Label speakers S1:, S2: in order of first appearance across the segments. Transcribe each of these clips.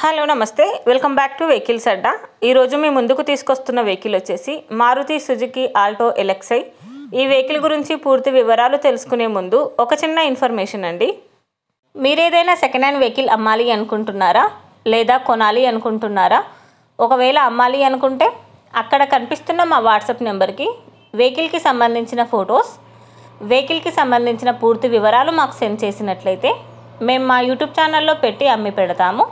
S1: Hello నమస్తే welcome back to vehicles అడ్డా. ఈరోజు మీ ముందుకు తీసుకొస్తున్న వెహికల్ వచ్చేసి మారుతి సుజుకి ఆల్టో ఎల్ఎక్స్ఐ. ఈ వెహికల్ గురించి పూర్తి వివరాలు తెలుసుకునే ముందు ఒక చిన్న ఇన్ఫర్మేషన్ అండి. మీరేదైనా సెకండ్ హ్యాండ్ వెహికల్ అమ్మాలి అనుకుంటున్నారా లేదా కొనాలి అనుకుంటున్నారా? ఒకవేళ అమ్మాలి అనుకుంటే అక్కడ కనిపిస్తున్న మా వాట్సాప్ నెంబర్కి వెహికల్కి సంబంధించిన ఫొటోస్, వెహికల్కి సంబంధించిన పూర్తి వివరాలు మాకు సెండ్ చేసినట్లయితే మేము మా యూట్యూబ్ ఛానల్లో పెట్టి అమ్మి పెడతాము.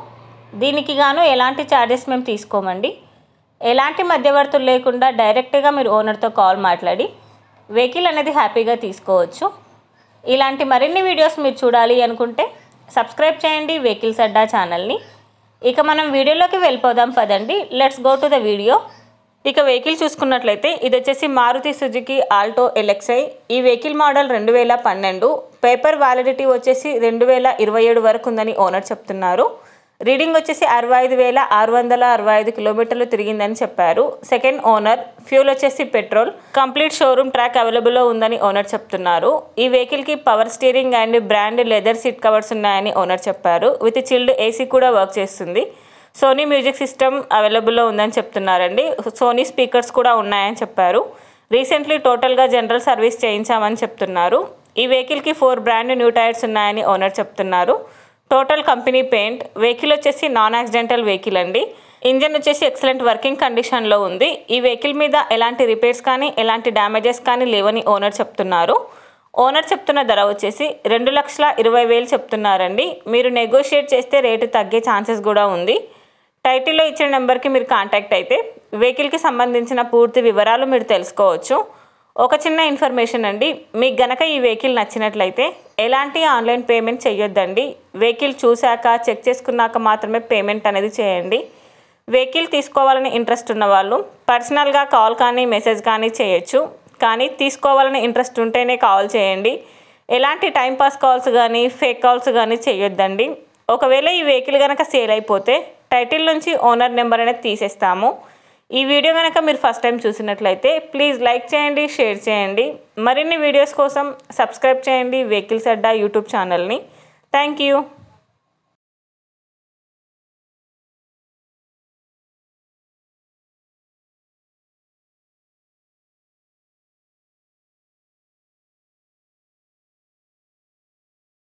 S1: దీనికి గాను ఎలాంటి ఛార్జెస్ మేము తీసుకోమండి. ఎలాంటి మధ్యవర్తులు లేకుండా డైరెక్ట్గా మీరు ఓనర్తో కాల్ మాట్లాడి వెహికల్ అనేది హ్యాపీగా తీసుకోవచ్చు. ఇలాంటి మరిన్ని వీడియోస్ మీరు చూడాలి అనుకుంటే సబ్స్క్రైబ్ చేయండి వెహికల్స్ అడ్డా ఛానల్ని. ఇక మనం వీడియోలోకి వెళ్ళిపోదాం పదండి. Let's go to the video. ఇక వెహికల్ చూసుకున్నట్లయితే ఇది వచ్చేసి మారుతి సుజుకి ఆల్టో ఎల్ఎక్స్ఐ. ఈ వెహికల్ మోడల్ 2012. పేపర్ వ్యాలిడిటీ వచ్చేసి 2027 వరకు ఉందని ఓనర్ చెప్తున్నారు. రీడింగ్ వచ్చేసి 65,665 కిలోమీటర్లు తిరిగిందని చెప్పారు. Second owner. ఫ్యూల్ వచ్చేసి పెట్రోల్. కంప్లీట్ షోరూమ్ ట్రాక్ అవైలబుల్లో ఉందని ఓనర్ చెప్తున్నారు. ఈ వెహికల్కి power steering and brand leather seat covers ఉన్నాయని ఓనర్ చెప్పారు. విత్ చిల్డ్ ఏసీ కూడా వర్క్ చేస్తుంది. సోనీ మ్యూజిక్ సిస్టమ్ అవైలబుల్లో ఉందని చెప్తున్నారండి. సోనీ స్పీకర్స్ కూడా ఉన్నాయని చెప్పారు. రీసెంట్లీ టోటల్గా జనరల్ సర్వీస్ చేయించామని చెప్తున్నారు. ఈ వెహికల్కి 4 బ్రాండ్ న్యూ టైర్స్ ఉన్నాయని ఓనర్ చెప్తున్నారు. Total company paint. వెహికల్ వచ్చేసి నాన్ యాక్సిడెంటల్ వెహికల్ అండి. ఇంజన్ వచ్చేసి ఎక్సలెంట్ వర్కింగ్ కండిషన్లో ఉంది. ఈ వెహికల్ మీద ఎలాంటి రిపేర్స్ కానీ ఎలాంటి డ్యామేజెస్ కానీ లేవని ఓనర్ చెప్తున్నారు. ఓనర్ చెప్తున్న ధర వచ్చేసి 2,20,000 చెప్తున్నారండి. మీరు నెగోషియేట్ చేస్తే రేటు తగ్గే ఛాన్సెస్ కూడా ఉంది. టైటిల్లో ఇచ్చిన నెంబర్కి మీరు కాంటాక్ట్ అయితే వెహికల్కి సంబంధించిన పూర్తి వివరాలు మీరు తెలుసుకోవచ్చు. ఒక చిన్న ఇన్ఫర్మేషన్ అండి. మీకు గనక ఈ వెహికల్ నచ్చినట్లయితే ఎలాంటి ఆన్లైన్ పేమెంట్ చేయొద్దండి. వెహికల్ చూశాక చెక్ చేసుకున్నాక మాత్రమే పేమెంట్ అనేది చేయండి. వెహికల్ తీసుకోవాలని ఇంట్రెస్ట్ ఉన్న వాళ్ళు పర్సనల్గా కాల్ కానీ మెసేజ్ కానీ చేయొచ్చు. కానీ తీసుకోవాలని ఇంట్రెస్ట్ ఉంటేనే కాల్ చేయండి. ఎలాంటి టైంపాస్ కాల్స్ కానీ ఫేక్ కాల్స్ కానీ చేయొద్దండి. ఒకవేళ ఈ వెహికల్ కనుక సేల్ అయిపోతే టైటిల్ నుంచి ఓనర్ నెంబర్ అనేది తీసేస్తాము. ఈ వీడియో కనుక మీరు ఫస్ట్ టైం చూసినట్లయితే ప్లీజ్ లైక్ చేయండి, షేర్ చేయండి. మరిన్ని వీడియోస్ కోసం సబ్స్క్రైబ్ చేయండి వెహికల్స్ అడ్డా యూట్యూబ్ ఛానల్ని. Thank you.